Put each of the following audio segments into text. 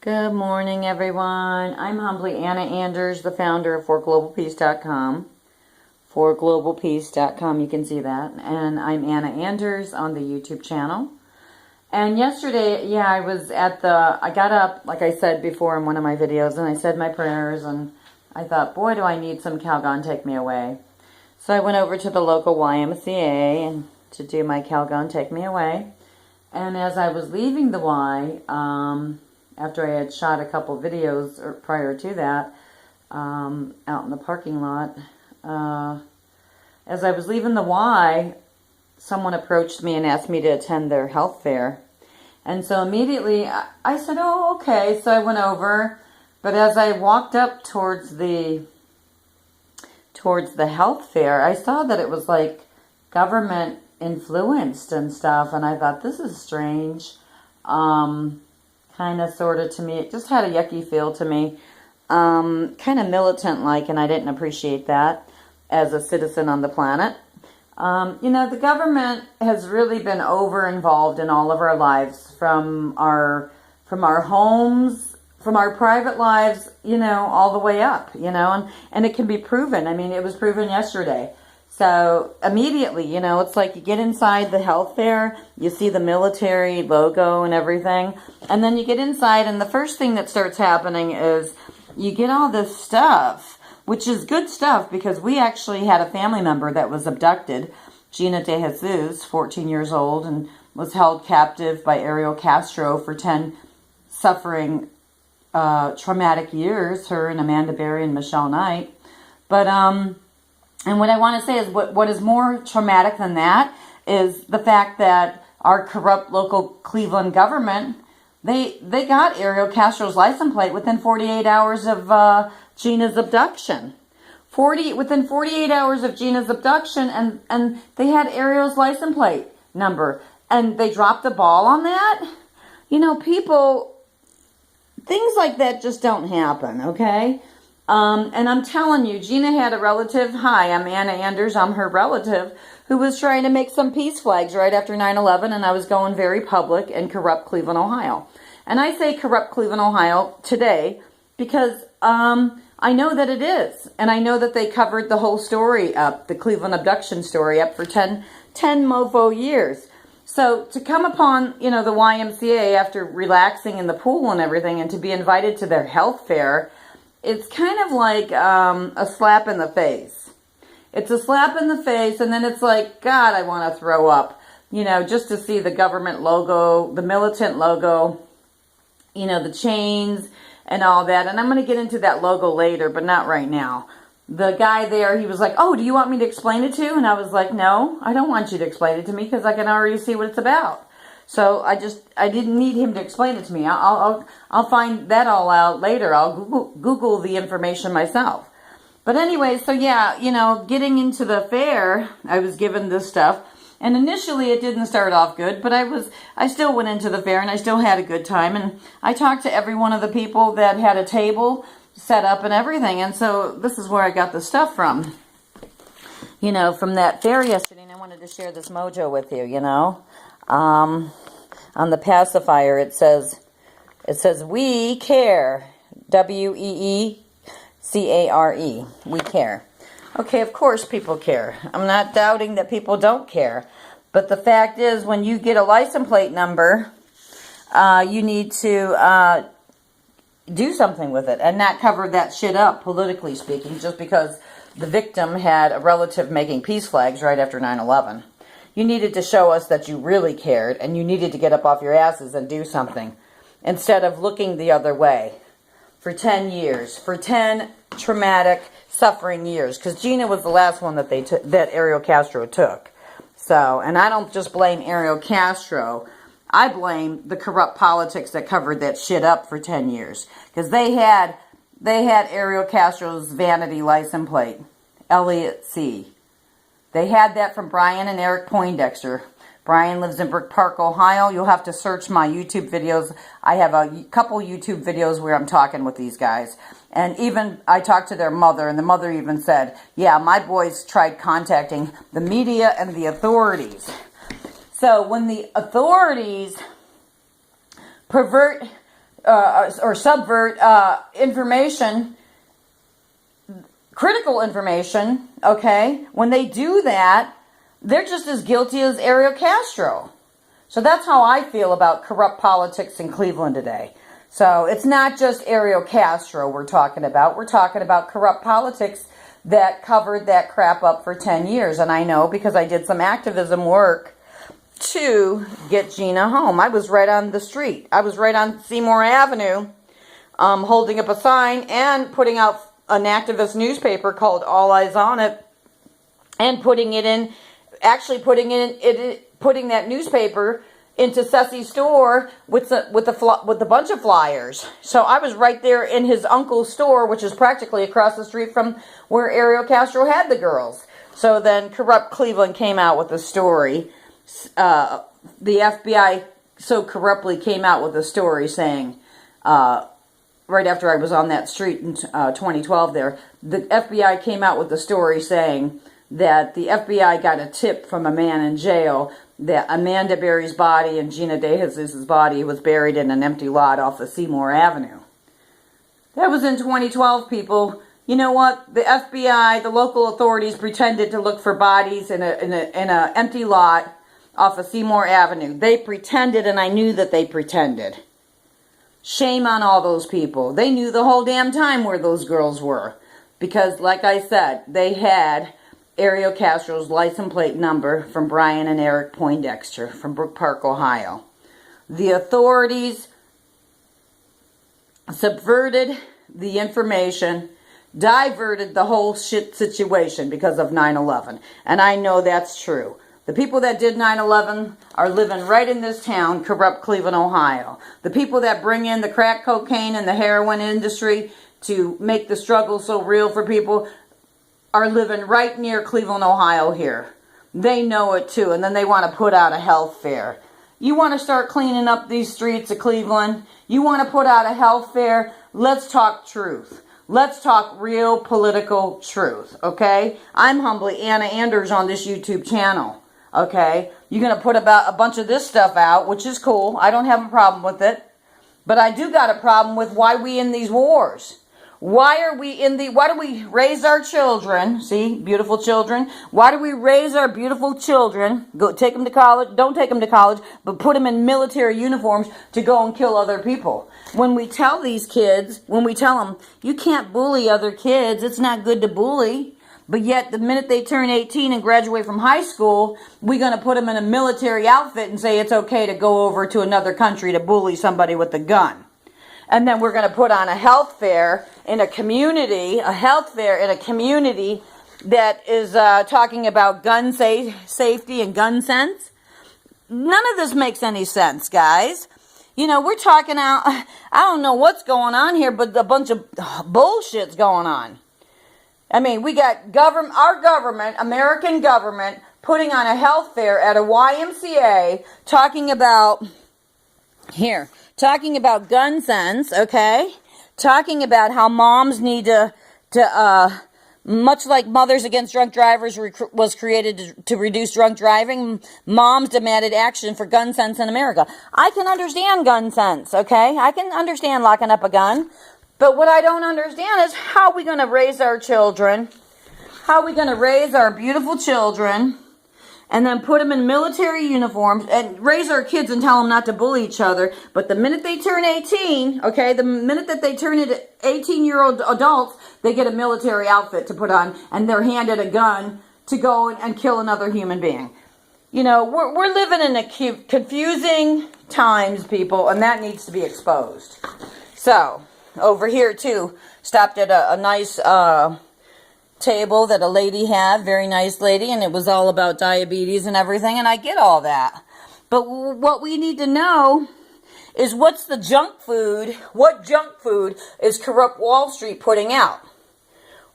Good morning, everyone. I'm humbly Anna Anders, the founder of ForGlobalPeace.com. ForGlobalPeace.com, you can see that. And I'm Anna Anders on the YouTube channel. And yesterday, I got up, like I said before in one of my videos, and I said my prayers, and I thought, boy, do I need some Calgon Take Me Away. So I went over to the local YMCA and to do my Calgon Take Me Away. And as I was leaving the Y, after I had shot a couple videos prior to that, out in the parking lot, as I was leaving the Y, someone approached me and asked me to attend their health fair. And so immediately I said, oh, okay. So I went over, but as I walked up towards the health fair, I saw that it was like government influenced and stuff, and I thought, this is strange. Kind of, sort of, to me, it just had a yucky feel to me. Kind of militant-like, and I didn't appreciate that as a citizen on the planet. You know, the government has really been over-involved in all of our lives, from our homes, from our private lives, you know, all the way up, you know, and it can be proven. I mean, it was proven yesterday. So immediately, you know, it's like you get inside the health fair, you see the military logo and everything, and then you get inside, and the first thing that starts happening is you get all this stuff, which is good stuff, because we actually had a family member that was abducted, Gina De Jesus, 14 years old, and was held captive by Ariel Castro for 10 suffering traumatic years, her and Amanda Berry and Michelle Knight. But and what I want to say is what is more traumatic than that is the fact that our corrupt local Cleveland government, they got Ariel Castro's license plate within 48 hours of Gina's abduction. Within 48 hours of Gina's abduction, and they had Ariel's license plate number, and they dropped the ball on that. You know, things like that just don't happen, okay? And I'm telling you, Gina had a relative, hi, I'm Anna Anders, I'm her relative, who was trying to make some peace flags right after 9/11, and I was going very public in corrupt Cleveland, Ohio. And I say corrupt Cleveland, Ohio today because I know that it is. And I know that they covered the whole story up, the Cleveland abduction story up for 10 mofo years. So to come upon, you know, the YMCA after relaxing in the pool and everything, and to be invited to their health fair, it's kind of like a slap in the face. It's a slap in the face, and then it's like, God, I want to throw up. You know, just to see the government logo, the militant logo, you know, the chains and all that. And I'm going to get into that logo later, but not right now. The guy there, he was like, oh, do you want me to explain it to you? And I was like, no, I don't want you to explain it to me, because I can already see what it's about. So I didn't need him to explain it to me. I'll find that all out later. I'll Google the information myself. But anyway, so yeah, you know, getting into the fair, I was given this stuff. And initially it didn't start off good, but I still went into the fair, and I still had a good time. And I talked to every one of the people that had a table set up and everything. And so this is where I got the stuff from. You know, from that fair yesterday, and I wanted to share this mojo with you, you know. On the pacifier, it says, we care, WEECARE, we care. Okay, of course people care. I'm not doubting that people don't care. But the fact is, when you get a license plate number, you need to do something with it and not cover that shit up, politically speaking, just because the victim had a relative making peace flags right after 9/11. You needed to show us that you really cared, and you needed to get up off your asses and do something, instead of looking the other way for 10 years, for 10 traumatic, suffering years, because Gina was the last one that that Ariel Castro took. So, and I don't just blame Ariel Castro, I blame the corrupt politics that covered that shit up for 10 years, because they had Ariel Castro's vanity license plate, Elliot C. They had that from Brian and Eric Poindexter. Brian lives in Brook Park, Ohio. You'll have to search my YouTube videos. I have a couple YouTube videos where I'm talking with these guys. And even I talked to their mother, and the mother even said, yeah, my boys tried contacting the media and the authorities. So when the authorities pervert or subvert information, critical information, okay, when they do that, they're just as guilty as Ariel Castro. So that's how I feel about corrupt politics in Cleveland today. So it's not just Ariel Castro we're talking about. We're talking about corrupt politics that covered that crap up for 10 years. And I know because I did some activism work to get Gina home. I was right on the street. I was right on Seymour Avenue, holding up a sign and putting out an activist newspaper called All Eyes on It, and putting that newspaper into Ceci's store with a bunch of flyers. So I was right there in his uncle's store, which is practically across the street from where Ariel Castro had the girls. So then Corrupt Cleveland came out with a story. The FBI so corruptly came out with a story saying, right after I was on that street in 2012 there, the FBI came out with a story saying that the FBI got a tip from a man in jail that Amanda Berry's body and Gina DeJesus' body was buried in an empty lot off of Seymour Avenue. That was in 2012, people. You know what? The FBI, the local authorities, pretended to look for bodies in a empty lot off of Seymour Avenue. They pretended, and I knew that they pretended. Shame on all those people. They knew the whole damn time where those girls were. Because, like I said, they had Ariel Castro's license plate number from Brian and Eric Poindexter from Brook Park, Ohio. The authorities subverted the information, diverted the whole shit situation because of 9/11. And I know that's true. The people that did 9/11 are living right in this town, Corrupt Cleveland, Ohio. The people that bring in the crack cocaine and the heroin industry to make the struggle so real for people are living right near Cleveland, Ohio here. They know it too, and then they want to put out a health fair. You want to start cleaning up these streets of Cleveland? You want to put out a health fair? Let's talk truth. Let's talk real political truth, okay? I'm humbly Anna Anders on this YouTube channel, okay? You're going to put about a bunch of this stuff out, which is cool. I don't have a problem with it. But I do got a problem with why we in these wars. Why do we raise our children? See, beautiful children. Why do we raise our beautiful children? Go take them to college. Don't take them to college, but put them in military uniforms to go and kill other people. When we tell these kids, when we tell them, you can't bully other kids, it's not good to bully. But yet, the minute they turn 18 and graduate from high school, we're going to put them in a military outfit and say it's okay to go over to another country to bully somebody with a gun. And then we're going to put on a health fair in a community, that is talking about gun safety and gun sense. None of this makes any sense, guys. You know, we're talking out, I don't know what's going on here, but a bunch of bullshit's going on. I mean, we got our government, American government, putting on a health fair at a YMCA, talking about gun sense, okay? Talking about how moms need to much like Mothers Against Drunk Drivers was created to reduce drunk driving, moms demanded action for gun sense in America. I can understand gun sense, okay? I can understand locking up a gun. But what I don't understand is how are we going to raise our children? How are we going to raise our beautiful children and then put them in military uniforms and raise our kids and tell them not to bully each other? But the minute they turn 18, okay, the minute that they turn into 18-year-old adults, they get a military outfit to put on and they're handed a gun to go and kill another human being. You know, we're living in a confusing times, people, and that needs to be exposed. So, over here, too, stopped at a nice table that a lady had, very nice lady, and it was all about diabetes and everything, and I get all that. But what we need to know is what's the junk food, what junk food is Corrupt Wall Street putting out?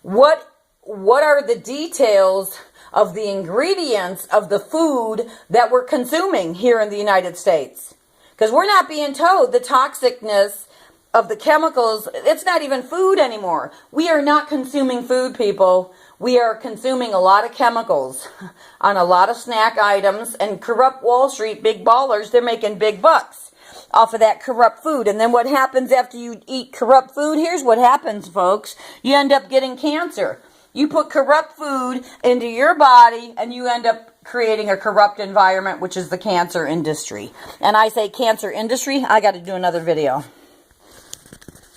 What are the details of the ingredients of the food that we're consuming here in the United States? Because we're not being told the toxicness of the chemicals. It's not even food anymore. We are not consuming food, people. We are consuming a lot of chemicals on a lot of snack items, and Corrupt Wall Street, big ballers, they're making big bucks. off of that corrupt food. And then what happens after you eat corrupt food? Here's what happens, folks. You end up getting cancer. You put corrupt food into your body and you end up creating a corrupt environment, which is the cancer industry. And I say cancer industry, I got to do another video.